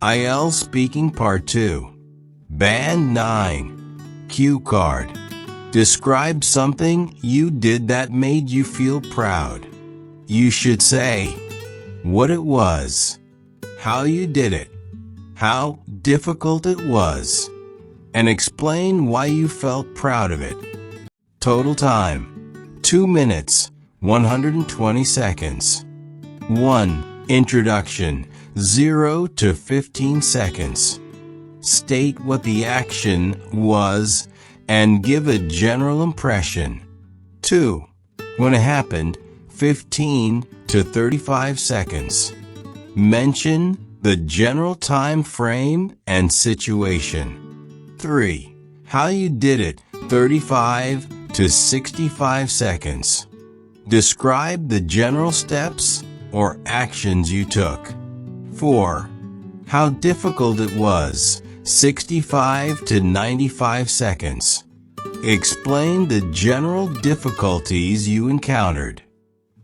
IELTS Speaking Part 2. Band 9. Cue card. Describe something you did that made you feel proud. You should say what it was, how you did it, how difficult it was, and explain why you felt proud of it. Total time: 2 minutes, 120 seconds. 1. Introduction, 0 to 15 seconds. State what the action was and give a general impression. 2. When it happened, 15 to 35 seconds. Mention the general time frame and situation. 3. How you did it, 35 to 65 seconds. Describe the general steps or actions you took. 4. How difficult it was, 65 to 95 seconds. Explain the general difficulties you encountered.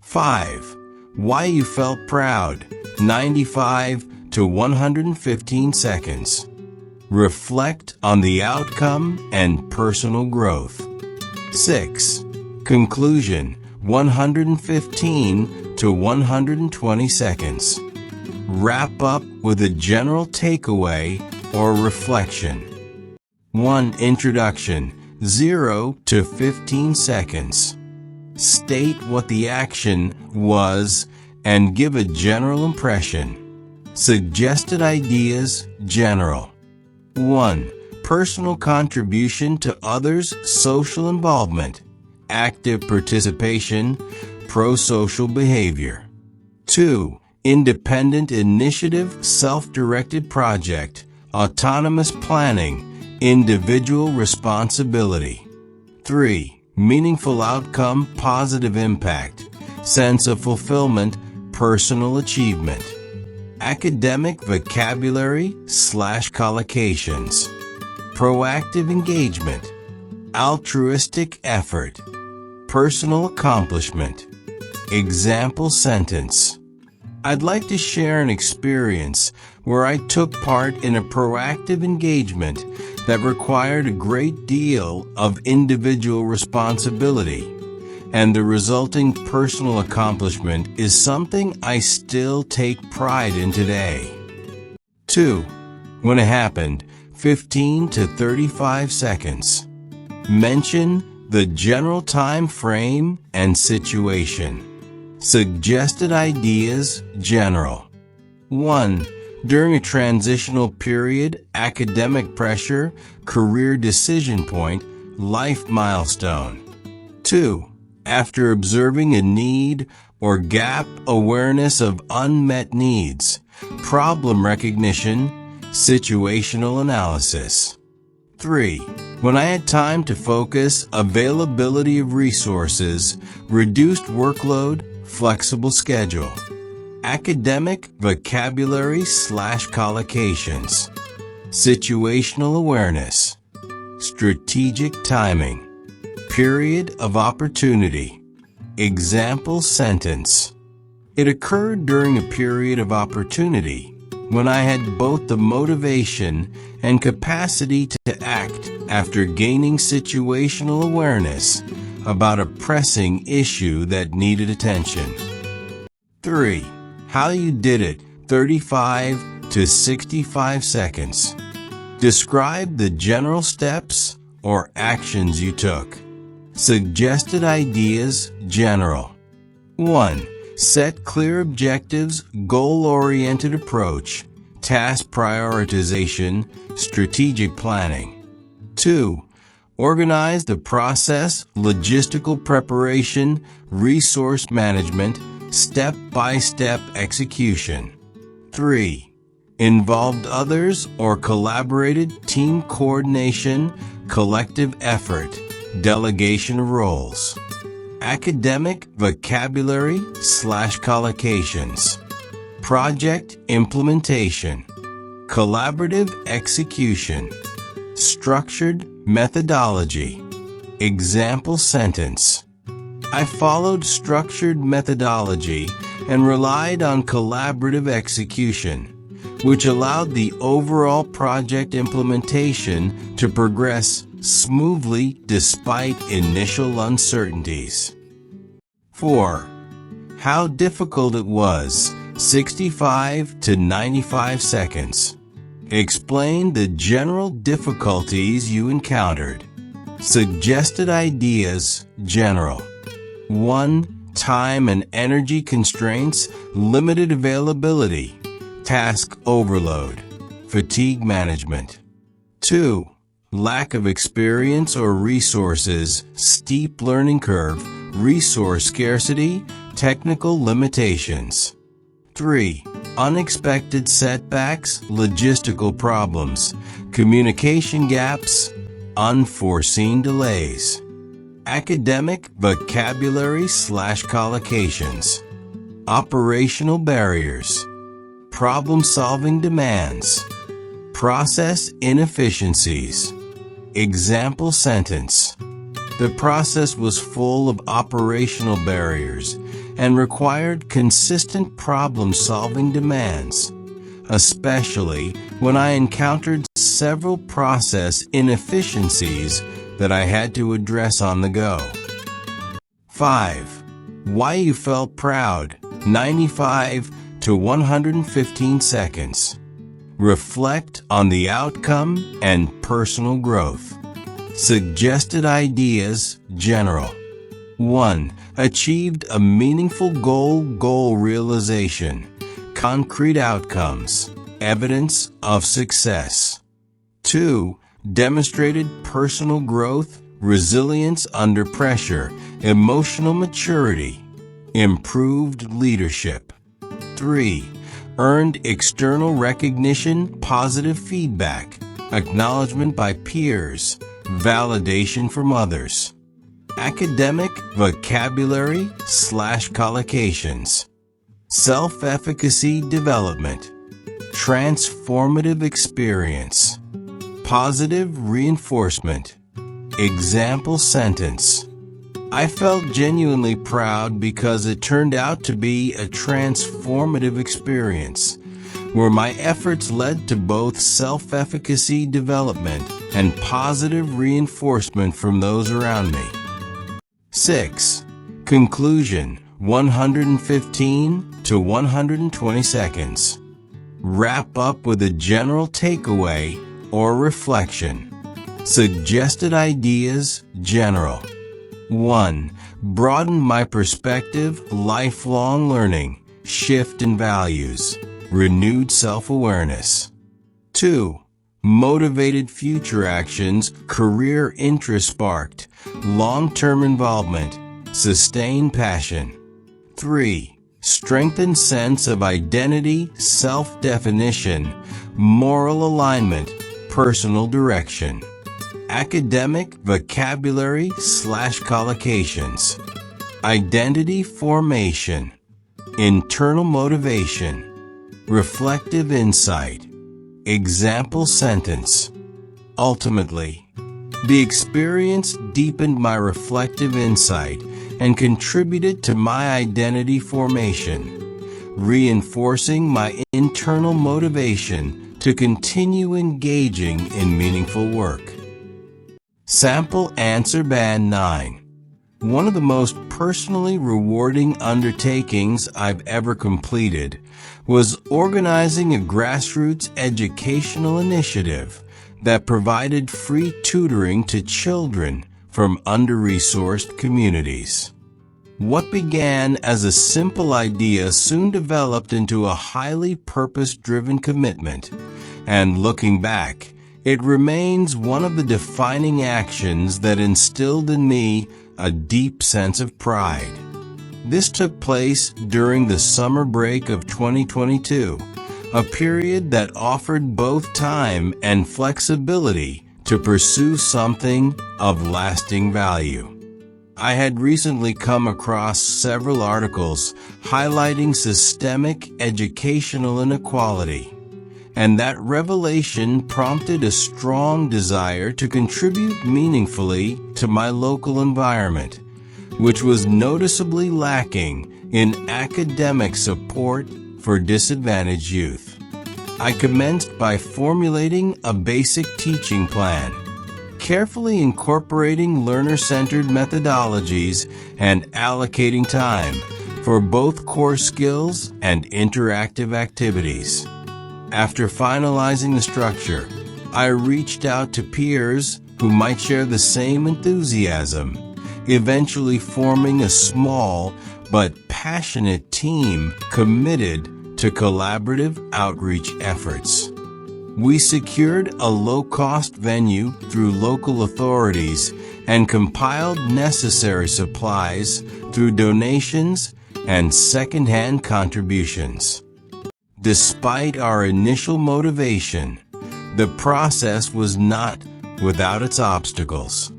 5. Why you felt proud, 95 to 115 seconds. Reflect on the outcome and personal growth. 6. Conclusion, 115 to 120 seconds. Wrap up with a general takeaway or reflection. 1. Introduction, 0 to 15 seconds. State what the action was and give a general impression. Suggested ideas, general. 1. Personal contribution to others' social involvement, active participation, pro-social behavior. 2. Independent initiative, self-directed project, autonomous planning, individual responsibility. 3. Meaningful outcome, positive impact, sense of fulfillment, personal achievement. Academic vocabulary / collocations. Proactive engagement, altruistic effort, personal accomplishment. Example sentence. I'd like to share an experience where I took part in a proactive engagement that required a great deal of individual responsibility, and the resulting personal accomplishment is something I still take pride in today. 2. When it happened, 15 to 35 seconds. Mention the general time frame and situation. Suggested ideas, general. 1. During a transitional period, academic pressure, career decision point, life milestone. 2. After observing a need or gap, awareness of unmet needs, problem recognition, situational analysis. 3. When I had time to focus, availability of resources, reduced workload, flexible schedule. Academic vocabulary / collocations. Situational awareness. Strategic timing. Period of opportunity. Example sentence. It occurred during a period of opportunity when I had both the motivation and capacity to act after gaining situational awareness about a pressing issue that needed attention. 3. How you did it, 35 to 65 seconds. Describe the general steps or actions you took. Suggested ideas, general. 1. Set clear objectives, goal-oriented approach, task prioritization, strategic planning. 2. Organize the process, logistical preparation, resource management, step-by-step execution. 3. Involved others or collaborated team coordination, collective effort, delegation of roles. Academic vocabulary / collocations. Project implementation. Collaborative execution. Structured methodology. Example sentence. I followed structured methodology and relied on collaborative execution. which allowed the overall project implementation to progress smoothly despite initial uncertainties. 4. How difficult it was, 65 to 95 seconds. Explain the general difficulties you encountered. Suggested ideas, general. 1. Time and energy constraints, limited availability, task overload, fatigue management. 2. Lack of experience or resources, steep learning curve, resource scarcity, technical limitations. 3. Unexpected setbacks, logistical problems, communication gaps, unforeseen delays. Academic vocabulary/collocations. Operational barriers. Problem-solving demands. Process inefficiencies. Example sentence. The process was full of operational barriers and required consistent problem-solving demands, especially when I encountered several process inefficiencies that I had to address on the go. 5. Why you felt proud, 95 to 115 seconds. Reflect on the outcome and personal growth. Suggested ideas, general. 1. Achieved a meaningful goal realization. Concrete outcomes. Evidence of success. 2. Demonstrated personal growth, resilience under pressure, emotional maturity, improved leadership. 3. Earned external recognition, positive feedback, acknowledgement by peers, validation from others. Academic vocabulary/collocations. Self-efficacy development. Transformative experience. Positive reinforcement. Example sentence. I felt genuinely proud because it turned out to be a transformative experience, where my efforts led to both self-efficacy development and positive reinforcement from those around me. 6. Conclusion, 115 to 120 seconds. Wrap up with a general takeaway or reflection. Suggested ideas, general. 1. Broaden my perspective, lifelong learning, shift in values, renewed self-awareness. 2. Motivated future actions, career interest sparked, long-term involvement, sustained passion. 3. Strengthened sense of identity, self-definition, moral alignment, personal direction. Academic vocabulary/collocations. Identity formation. Internal motivation. Reflective insight. Example sentence. Ultimately, the experience deepened my reflective insight and contributed to my identity formation, reinforcing my internal motivation to continue engaging in meaningful work. Sample answer Band 9. One of the most personally rewarding undertakings I've ever completed was organizing a grassroots educational initiative that provided free tutoring to children from under-resourced communities. What began as a simple idea soon developed into a highly purpose-driven commitment, and looking back, it remains one of the defining actions that instilled in me a deep sense of pride. This took place during the summer break of 2022, a period that offered both time and flexibility to pursue something of lasting value. I had recently come across several articles highlighting systemic educational inequality, and that revelation prompted a strong desire to contribute meaningfully to my local environment, which was noticeably lacking in academic support for disadvantaged youth. I commenced by formulating a basic teaching plan, carefully incorporating learner-centered methodologies and allocating time for both core skills and interactive activities. After finalizing the structure, I reached out to peers who might share the same enthusiasm, eventually forming a small but passionate team committed to collaborative outreach efforts. We secured a low-cost venue through local authorities and compiled necessary supplies through donations and second-hand contributions. Despite our initial motivation, the process was not without its obstacles.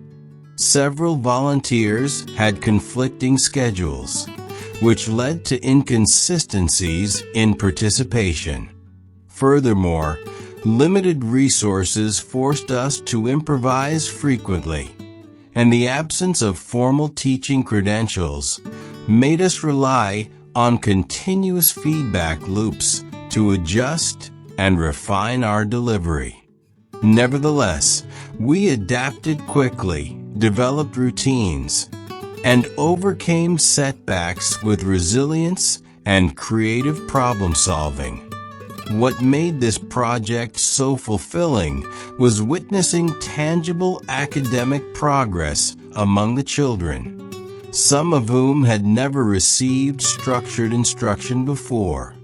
Several volunteers had conflicting schedules, which led to inconsistencies in participation. Furthermore, limited resources forced us to improvise frequently, and the absence of formal teaching credentials made us rely on continuous feedback loops to adjust and refine our delivery. Nevertheless, we adapted quickly, developed routines, and overcame setbacks with resilience and creative problem-solving. What made this project so fulfilling was witnessing tangible academic progress among the children, some of whom had never received structured instruction before.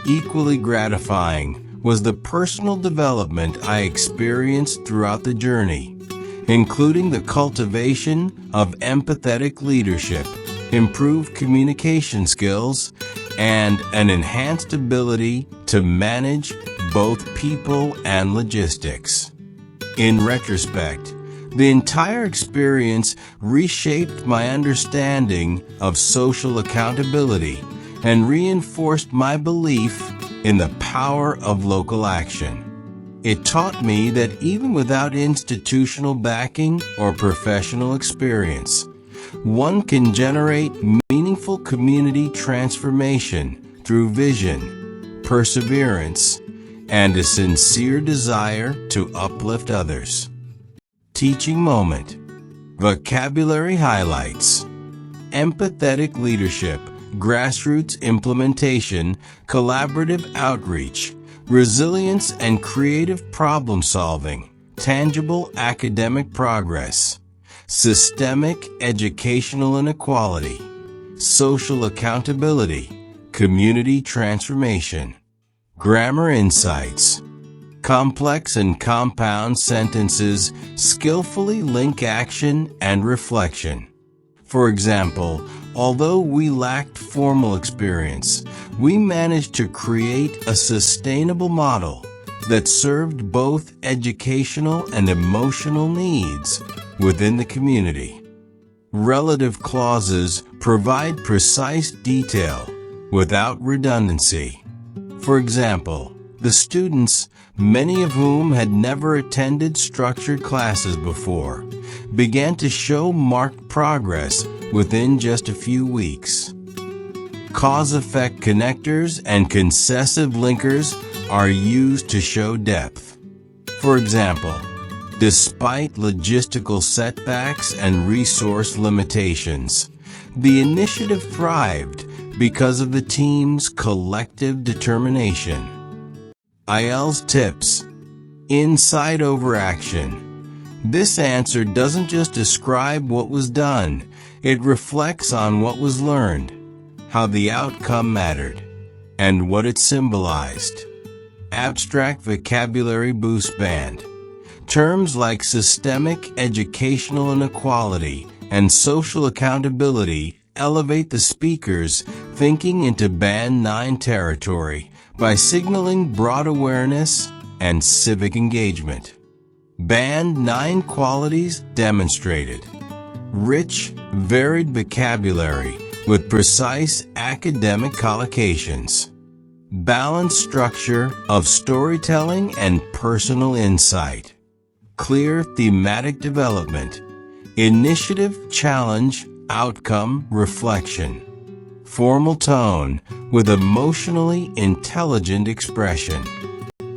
Equally gratifying was the personal development I experienced throughout the journey, including the cultivation of empathetic leadership, improved communication skills, and an enhanced ability to manage both people and logistics. In retrospect, the entire experience reshaped my understanding of social accountability and reinforced my belief in the power of local action. It taught me that even without institutional backing or professional experience, one can generate meaningful community transformation through vision, perseverance, and a sincere desire to uplift others. Teaching moment. Vocabulary highlights. Empathetic leadership, grassroots implementation, collaborative outreach, resilience and creative problem-solving, tangible academic progress, systemic educational inequality, social accountability, community transformation. Grammar insights. Complex and compound sentences skillfully link action and reflection. For example, although we lacked formal experience, we managed to create a sustainable model that served both educational and emotional needs within the community. Relative clauses provide precise detail without redundancy. For example, the students, many of whom had never attended structured classes before, began to show marked progress within just a few weeks. Cause-effect connectors and concessive linkers are used to show depth. For example, despite logistical setbacks and resource limitations, the initiative thrived because of the team's collective determination. IELTS tips. Insight over action. This answer doesn't just describe what was done, it reflects on what was learned, how the outcome mattered, and what it symbolized. Abstract vocabulary boost band. Terms like systemic educational inequality and social accountability elevate the speaker's thinking into Band 9 territory by signaling broad awareness and civic engagement. Band 9 qualities demonstrated. Rich, varied vocabulary with precise academic collocations. Balanced structure of storytelling and personal insight. Clear thematic development. Initiative, challenge, outcome, reflection. Formal tone with emotionally intelligent expression.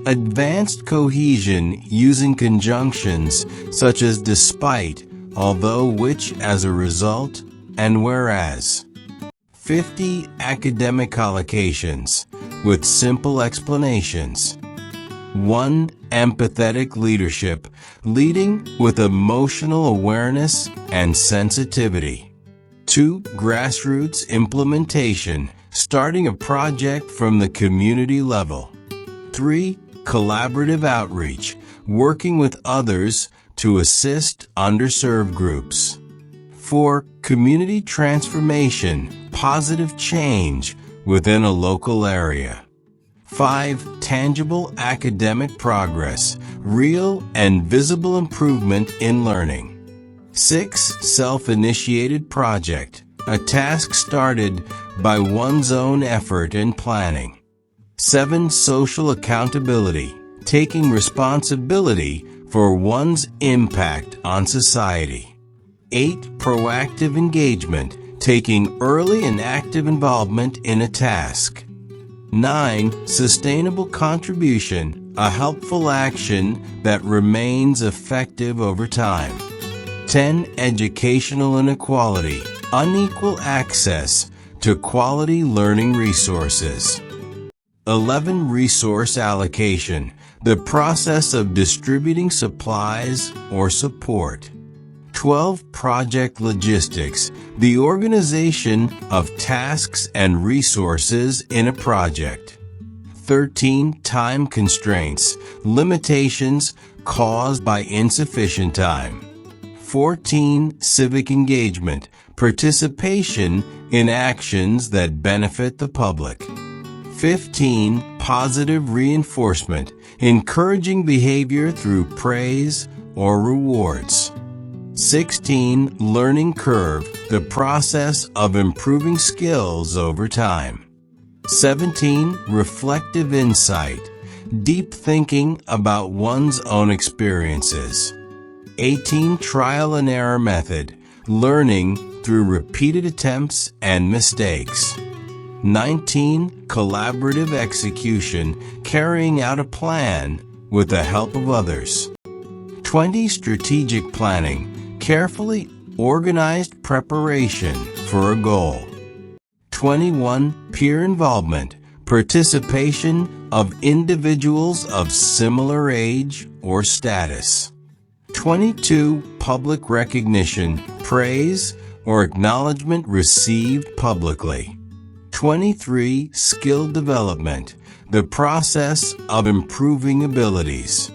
Advanced cohesion using conjunctions such as despite, although, which, as a result, and whereas. 50 academic collocations with simple explanations. 1. Empathetic leadership, leading with emotional awareness and sensitivity. 2. Grassroots implementation, starting a project from the community level. 3. Collaborative outreach, working with others to assist underserved groups. 4. Community transformation, positive change within a local area. 5. Tangible academic progress, real and visible improvement in learning. 6. Self-initiated project, a task started by one's own effort and planning. 7. Social accountability, taking responsibility for one's impact on society. 8. Proactive engagement, taking early and active involvement in a task. 9. Sustainable contribution, a helpful action that remains effective over time. 10. Educational inequality, unequal access to quality learning resources. 11. Resource allocation, the process of distributing supplies or support. 12. Project logistics, the organization of tasks and resources in a project. 13. Time constraints, limitations caused by insufficient time. 14. Civic engagement, participation in actions that benefit the public. 15. Positive reinforcement, encouraging behavior through praise or rewards. 16. Learning curve, the process of improving skills over time. 17. Reflective insight, deep thinking about one's own experiences. 18. Trial and error method, learning through repeated attempts and mistakes. 19. Collaborative execution, carrying out a plan with the help of others. 20. Strategic planning, carefully organized preparation for a goal. 21. Peer involvement, participation of individuals of similar age or status. 22. Public recognition, praise or acknowledgement received publicly. 23. Skill development, the process of improving abilities.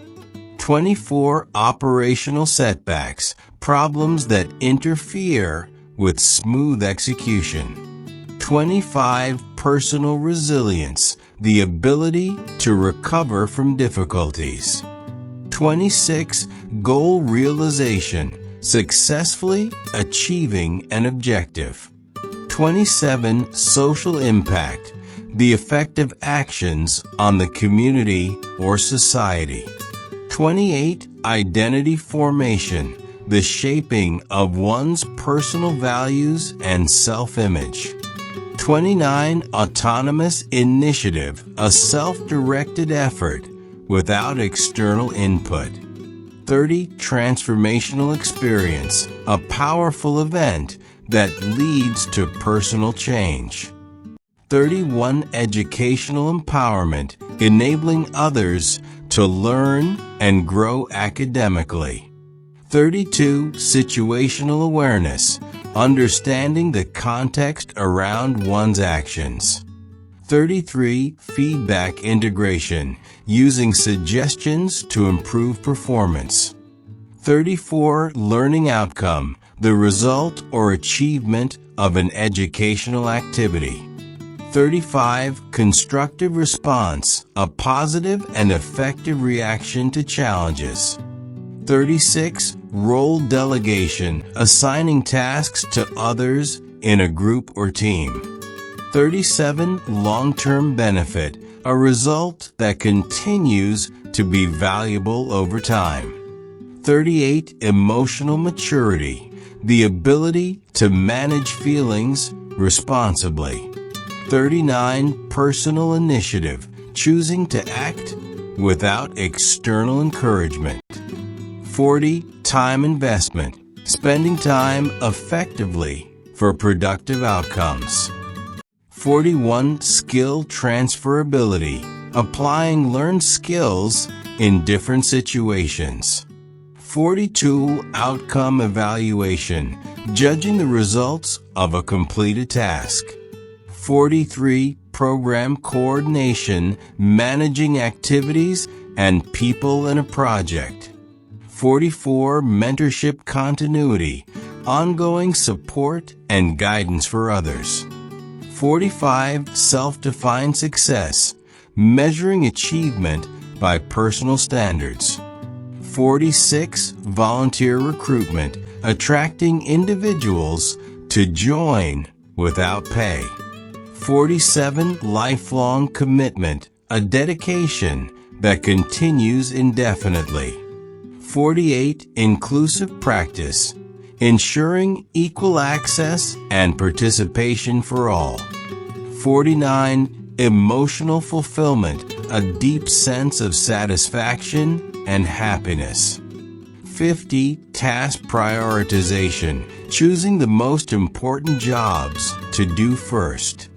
24. Operational setbacks, problems that interfere with smooth execution. 25. Personal resilience, the ability to recover from difficulties. 26. Goal realization, successfully achieving an objective. 27. Social impact, the effective actions on the community or society. 28. Identity formation, the shaping of one's personal values and self-image. 29. Autonomous initiative, a self-directed effort without external input. 30. Transformational experience, a powerful event that leads to personal change. 31. Educational empowerment, enabling others to learn and grow academically. 32. Situational awareness, understanding the context around one's actions. 33. Feedback integration, using suggestions to improve performance. 34. Learning outcome, the result or achievement of an educational activity. 35. Constructive response, a positive and effective reaction to challenges. 36. Role delegation, assigning tasks to others in a group or team. 37. Long-term benefit, a result that continues to be valuable over time. 38. Emotional maturity, the ability to manage feelings responsibly. 39. Personal initiative, choosing to act without external encouragement. 40. Time investment, spending time effectively for productive outcomes. 41. Skill transferability, applying learned skills in different situations. 42. Outcome evaluation, judging the results of a completed task. 43. Program coordination, managing activities and people in a project. 44. Mentorship continuity, ongoing support and guidance for others. 45. Self-defined success, measuring achievement by personal standards. 46. Volunteer recruitment, attracting individuals to join without pay. 47. Lifelong commitment, a dedication that continues indefinitely. 48. Inclusive practice, ensuring equal access and participation for all. 49. Emotional fulfillment, a deep sense of satisfaction and happiness. 50. Task prioritization, choosing the most important jobs to do first.